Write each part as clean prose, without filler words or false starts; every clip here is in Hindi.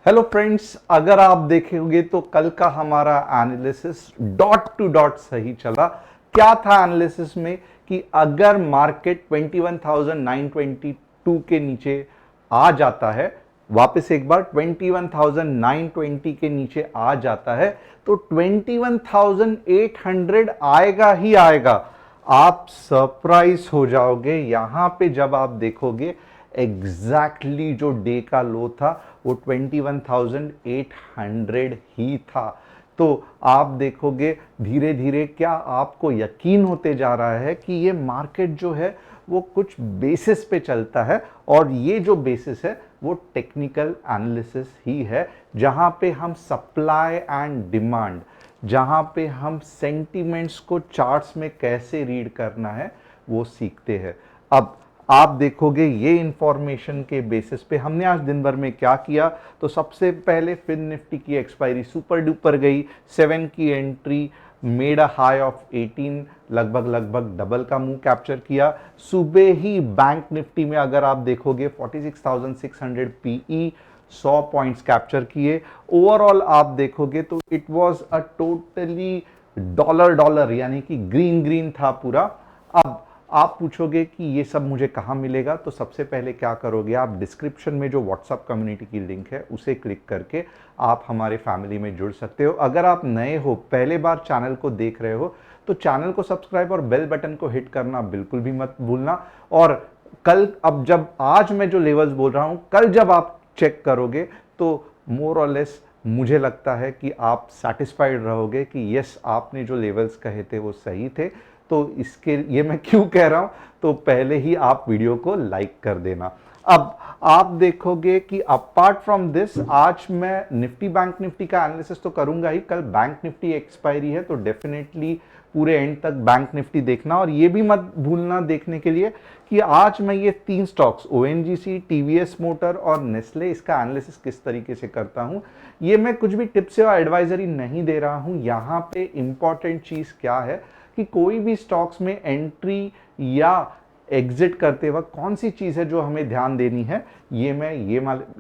हेलो फ्रेंड्स, अगर आप देखेंगे तो कल का हमारा एनालिसिस डॉट टू डॉट सही चला। क्या था एनालिसिस में कि अगर मार्केट 21,922 के नीचे आ जाता है, वापस एक बार 21,920 के नीचे आ जाता है तो 21,800 आएगा ही आएगा। आप सरप्राइज हो जाओगे यहां पे जब आप देखोगे एग्जैक्टली जो डे का लो था वो 21,800 ही था। तो आप देखोगे धीरे धीरे क्या आपको यकीन होते जा रहा है कि ये मार्केट जो है वो कुछ बेसिस पे चलता है, और ये जो बेसिस है वो टेक्निकल एनालिसिस ही है, जहां पे हम सप्लाई एंड डिमांड, जहां पे हम सेंटीमेंट्स को चार्ट्स में कैसे रीड करना है वो सीखते हैं। अब आप देखोगे ये इंफॉर्मेशन के बेसिस पे हमने आज दिन भर में क्या किया। तो सबसे पहले फिन निफ्टी की एक्सपायरी सुपर डुपर गई, 7 की entry, made a high of 18, लगभग डबल का मूव कैप्चर किया। सुबह ही बैंक निफ्टी में अगर आप देखोगे 46,600 पीई, 100 पॉइंट्स कैप्चर किए। ओवरऑल आप देखोगे तो it was a totally dollar dollar, यानी कि ग्रीन ग्रीन था पूरा। अब आप पूछोगे कि ये सब मुझे कहाँ मिलेगा, तो सबसे पहले क्या करोगे, आप डिस्क्रिप्शन में जो व्हाट्सएप कम्युनिटी की लिंक है उसे क्लिक करके आप हमारे फैमिली में जुड़ सकते हो। अगर आप नए हो, पहले बार चैनल को देख रहे हो, तो चैनल को सब्सक्राइब और बेल बटन को हिट करना बिल्कुल भी मत भूलना। और कल, अब जब आज मैं जो लेवल्स बोल रहा हूं, कल जब आप चेक करोगे तो मोर और लेस मुझे लगता है कि आप सेटिस्फाइड रहोगे कि यस, आपने जो लेवल्स कहे थे वो सही थे। तो इसके ये मैं क्यों कह रहा हूं, तो पहले ही आप वीडियो को लाइक कर देना। अब आप देखोगे कि अपार्ट फ्रॉम दिस, आज मैं निफ्टी बैंक निफ्टी का एनालिसिस तो करूंगा ही, कल बैंक निफ्टी एक्सपायरी है तो डेफिनेटली पूरे एंड तक बैंक निफ्टी देखना। और ये भी मत भूलना देखने के लिए कि आज मैं ये 3 स्टॉक्स ओएनजीसी, टीवीएस मोटर और नेस्ले, इसका एनालिसिस किस तरीके से करता हूं। ये मैं कुछ भी टिप्स या एडवाइजरी नहीं दे रहा हूं। यहां पे इंपॉर्टेंट चीज क्या है कि कोई भी स्टॉक्स में एंट्री या एग्जिट करते वक्त कौन सी चीज है जो हमें ध्यान देनी है, ये मैं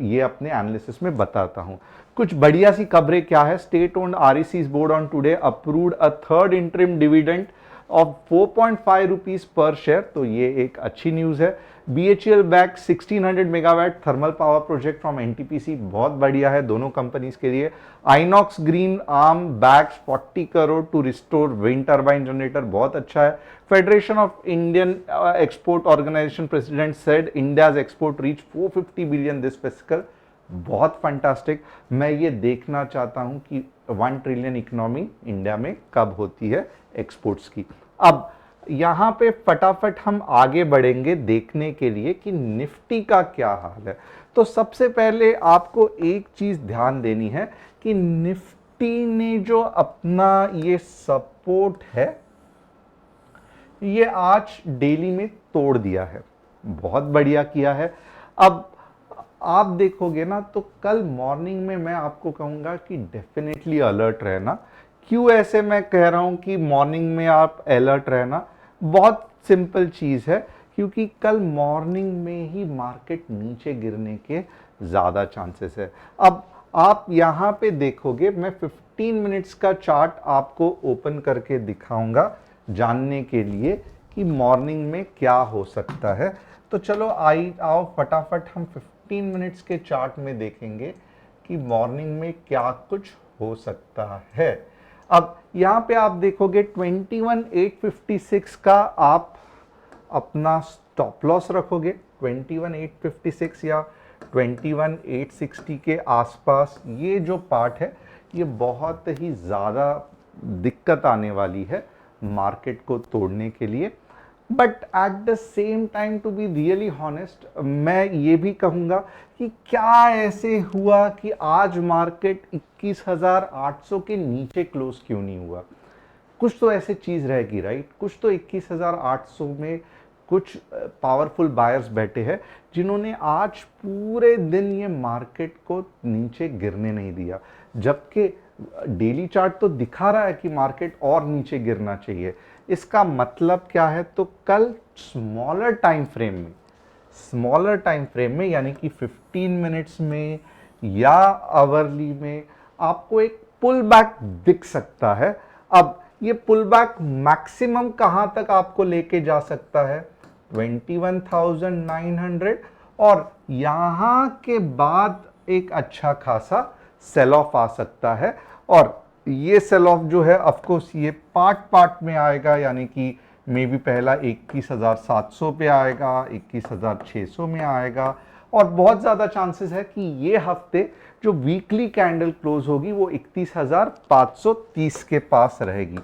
ये अपने एनालिसिस में बताता हूं। कुछ बढ़िया सी खबरें क्या है, state owned REC's board on today approved a third interim dividend of 4.5 rupees per share, तो ये एक अच्छी न्यूज है। BHEL bags 1600 megawatt thermal power project from NTPC, बहुत बढ़िया है दोनों कंपनीज के लिए। Inox green arm bags 40 crore to restore wind turbine generator, बहुत अच्छा है। Federation of Indian export organisation president said India's export reach 450 billion this fiscal, बहुत फंटास्टिक। मैं ये देखना चाहता हूं कि 1 ट्रिलियन इकोनॉमी इंडिया में कब होती है एक्सपोर्ट्स की। अब यहां पे फटाफट हम आगे बढ़ेंगे देखने के लिए कि निफ्टी का क्या हाल है। तो सबसे पहले आपको एक चीज ध्यान देनी है कि निफ्टी ने जो अपना ये सपोर्ट है ये आज डेली में तोड़ दिया है, बहुत बढ़िया किया है। अब आप देखोगे ना तो कल मॉर्निंग में मैं आपको कहूंगा कि डेफिनेटली अलर्ट रहना। क्यों ऐसे मैं कह रहा हूं कि मॉर्निंग में आप अलर्ट रहना, बहुत सिंपल चीज है, क्योंकि कल मॉर्निंग में ही मार्केट नीचे गिरने के ज्यादा चांसेस है। अब आप यहां पे देखोगे, मैं 15 मिनट्स का चार्ट आपको ओपन करके दिखाऊंगा जानने के लिए कि मॉर्निंग में क्या हो सकता है। तो चलो आओ फटाफट हम 15 मिनट्स के चार्ट में देखेंगे कि मॉर्निंग में क्या कुछ हो सकता है। अब यहां पे आप देखोगे 21,856 का आप अपना स्टॉप लॉस रखोगे, 21,856 या 21,860 के आसपास। ये जो पार्ट है ये बहुत ही ज़्यादा दिक्कत आने वाली है मार्केट को तोड़ने के लिए। But at the same time, to be really honest, मैं ये भी कहूँगा कि क्या ऐसे हुआ कि आज मार्केट 21,800 के नीचे क्लोज क्यों नहीं हुआ। कुछ तो ऐसे चीज रहेगी, राइट। कुछ तो 21,800 में कुछ पावरफुल बायर्स बैठे हैं जिन्होंने आज पूरे दिन ये मार्केट को नीचे गिरने नहीं दिया, जबकि डेली चार्ट तो दिखा रहा है कि मार्केट और नीचे गिरना चाहिए। इसका मतलब क्या है, तो कल स्मॉलर टाइम फ्रेम में यानी कि 15 मिनट्स में या आवरली में आपको एक पुल बैक दिख सकता है। अब ये पुल बैक मैक्सिमम कहां तक आपको लेके जा सकता है? 21,900, और यहां के बाद एक अच्छा खासा सेल ऑफ आ सकता है। और ये सेल ऑफ जो है ऑफ कोर्स ये पार्ट पार्ट में आएगा, यानी कि मे बी पहला 21,700 पे आएगा, 21,600 में आएगा, और बहुत ज़्यादा चांसेस है कि ये हफ्ते जो वीकली कैंडल क्लोज होगी वो 31,530 के पास रहेगी।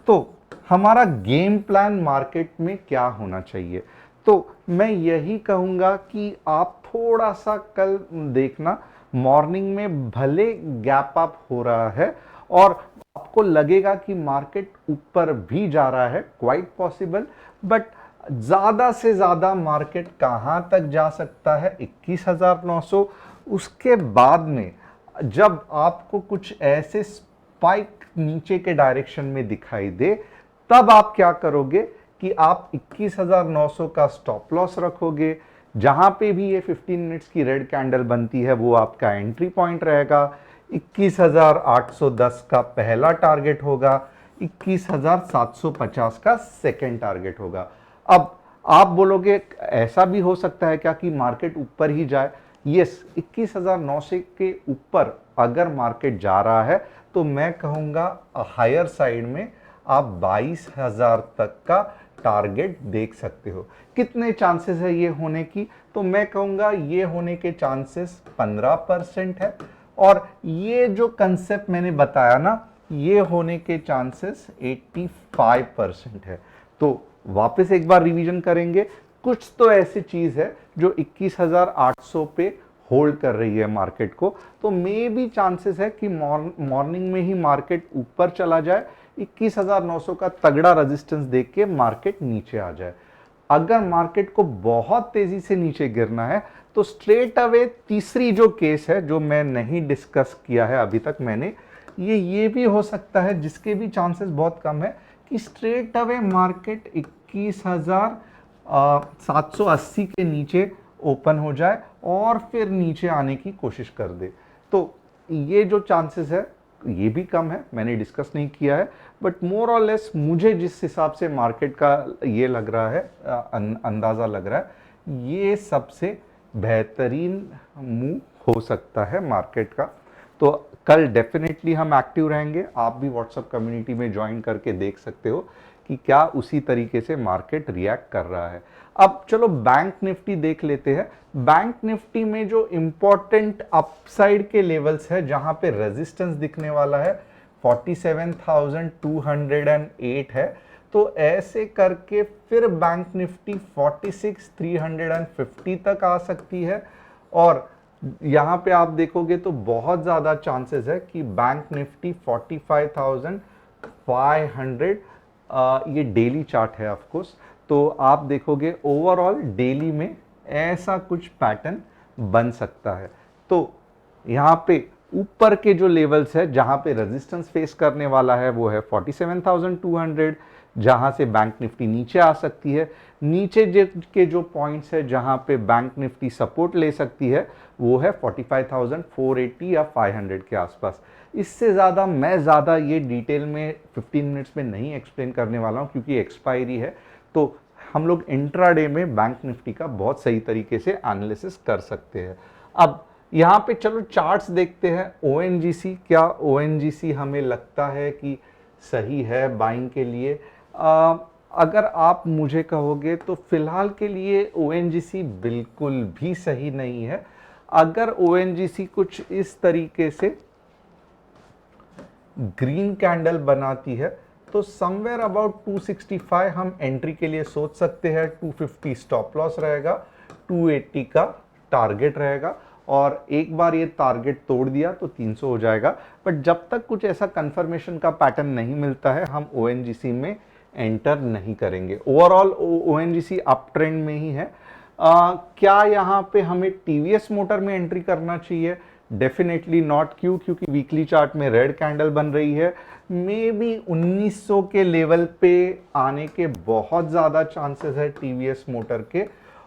तो हमारा गेम प्लान मार्केट में क्या होना चाहिए? तो मैं यही कहूँगा कि आप थोड़ा सा कल देखना, मॉर्निंग में भले गैप अप हो रहा है और आपको लगेगा कि मार्केट ऊपर भी जा रहा है, क्वाइट पॉसिबल, बट ज्यादा से ज्यादा मार्केट कहां तक जा सकता है? 21,900। उसके बाद में जब आपको कुछ ऐसे स्पाइक नीचे के डायरेक्शन में दिखाई दे, तब आप क्या करोगे कि आप 21,900 का स्टॉप लॉस रखोगे। जहां पे भी ये 15 मिनट्स की रेड कैंडल बनती है वो आपका एंट्री पॉइंट रहेगा। 21,810 का पहला टारगेट होगा, 21,750 का सेकेंड टारगेट होगा। अब आप बोलोगे ऐसा भी हो सकता है क्या कि मार्केट ऊपर ही जाए? यस, 21,900 के ऊपर अगर मार्केट जा रहा है तो मैं कहूंगा हायर साइड में आप 22,000 तक का टारगेट देख सकते हो। कितने चांसेस है ये होने की? तो मैं कहूंगा ये होने के चांसेस 15% है, और ये जो कंसेप्ट मैंने बताया ना, ये होने के चांसेस 85% है। तो वापस एक बार रिवीजन करेंगे, कुछ तो ऐसी चीज है जो 21,800 पे होल्ड कर रही है मार्केट को, तो मे भी चांसेस है कि मॉर्निंग में ही मार्केट ऊपर चला जाए, 21,900 का तगड़ा रेजिस्टेंस देख के मार्केट नीचे आ जाए। अगर मार्केट को बहुत तेजी से नीचे गिरना है तो स्ट्रेट अवे तीसरी जो केस है जो मैं नहीं डिस्कस किया है अभी तक मैंने, ये भी हो सकता है, जिसके भी चांसेस बहुत कम है, कि स्ट्रेट अवे मार्केट 21,780 के नीचे ओपन हो जाए और फिर नीचे आने की कोशिश कर दे। तो ये जो चांसेस है ये भी कम है, मैंने डिस्कस नहीं किया है, बट मोर और लेस मुझे जिस हिसाब से मार्केट का ये लग रहा है, अंदाज़ा लग रहा है, ये सबसे बेहतरीन मूव हो सकता है मार्केट का। तो कल डेफिनेटली हम एक्टिव रहेंगे, आप भी व्हाट्सएप कम्युनिटी में ज्वाइन करके देख सकते हो कि क्या उसी तरीके से मार्केट रिएक्ट कर रहा है। अब चलो बैंक निफ्टी देख लेते हैं। बैंक निफ्टी में जो इंपॉर्टेंट अपसाइड के लेवल्स है, जहां पे रेजिस्टेंस दिखने वाला है 47,208 है, तो ऐसे करके फिर बैंक निफ्टी 46,350 तक आ सकती है। और यहां पे आप देखोगे तो बहुत ज्यादा चांसेस है कि बैंक निफ्टी 45,500, ये डेली चार्ट है ऑफ कोर्स, तो आप देखोगे ओवरऑल डेली में ऐसा कुछ पैटर्न बन सकता है। तो यहाँ पे ऊपर के जो लेवल्स है जहां पे रेजिस्टेंस फेस करने वाला है वो है 47,200, जहां से बैंक निफ्टी नीचे आ सकती है। नीचे के जो पॉइंट्स है जहां पे बैंक निफ्टी सपोर्ट ले सकती है वो है 45,480 या 500 के आसपास। इससे ज़्यादा मैं ज़्यादा ये डिटेल में 15 मिनट्स में नहीं एक्सप्लेन करने वाला हूँ क्योंकि एक्सपायरी है। तो हम लोग इंट्राडे में बैंक निफ्टी का बहुत सही तरीके से एनालिसिस कर सकते हैं। अब यहाँ पे चलो चार्ट्स देखते हैं। ओएनजीसी, क्या ओएनजीसी हमें लगता है कि सही है बाइंग के लिए? अगर आप मुझे कहोगे तो फिलहाल के लिए ओएनजीसी बिल्कुल भी सही नहीं है। अगर ओएनजीसी कुछ इस तरीके से ग्रीन कैंडल बनाती है तो समवेयर अबाउट 265 हम एंट्री के लिए सोच सकते हैं। 250 स्टॉप लॉस रहेगा, 280 का टारगेट रहेगा, और एक बार ये टारगेट तोड़ दिया तो 300 हो जाएगा। बट जब तक कुछ ऐसा कंफर्मेशन का पैटर्न नहीं मिलता है हम ओएनजीसी में एंटर नहीं करेंगे। ओवरऑल ओएनजीसी अप ट्रेंड में ही है। क्या यहाँ पे हमें टीवीएस मोटर में एंट्री करना चाहिए? Definitely not. क्यों? क्योंकि वीकली चार्ट में रेड कैंडल बन रही है। मे बी 1900 के लेवल पे आने के बहुत ज़्यादा चांसेस है टीवीएस मोटर के,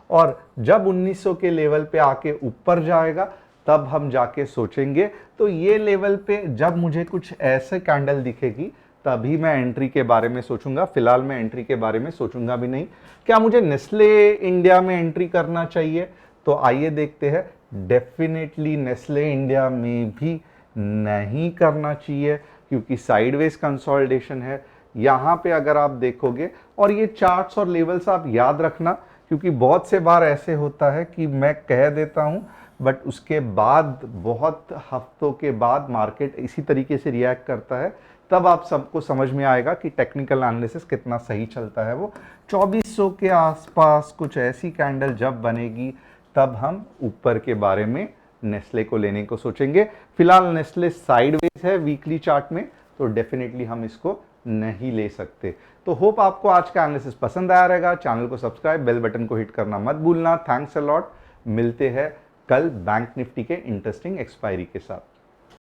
और जब 1900 के लेवल पे आके ऊपर जाएगा तब हम जाके सोचेंगे। तो ये लेवल पे जब मुझे कुछ ऐसे कैंडल दिखेगी तभी मैं एंट्री के बारे में सोचूंगा। फिलहाल मैं एंट्री के बारे में सोचूंगा भी नहीं। क्या मुझे नेस्ले इंडिया में एंट्री करना चाहिए? तो आइए देखते हैं। डेफिनेटली नेस्ले इंडिया में भी नहीं करना चाहिए, क्योंकि साइडवेज कंसोलिडेशन है यहाँ पे अगर आप देखोगे। और ये चार्ट्स और लेवल्स आप याद रखना, क्योंकि बहुत से बार ऐसे होता है कि मैं कह देता हूँ बट उसके बाद बहुत हफ्तों के बाद मार्केट इसी तरीके से रिएक्ट करता है। तब आप सबको समझ में आएगा कि टेक्निकल एनालिसिस कितना सही चलता है। वो 2400 के आसपास कुछ ऐसी कैंडल जब बनेगी तब हम ऊपर के बारे में नेस्ले को लेने को सोचेंगे। फिलहाल नेस्ले साइडवेज है वीकली चार्ट में, तो डेफिनेटली हम इसको नहीं ले सकते। तो होप आपको आज का एनालिसिस पसंद आया रहेगा। चैनल को सब्सक्राइब, बेल बटन को हिट करना मत भूलना। Thanks a lot. मिलते हैं कल बैंक निफ्टी के इंटरेस्टिंग एक्सपायरी के साथ।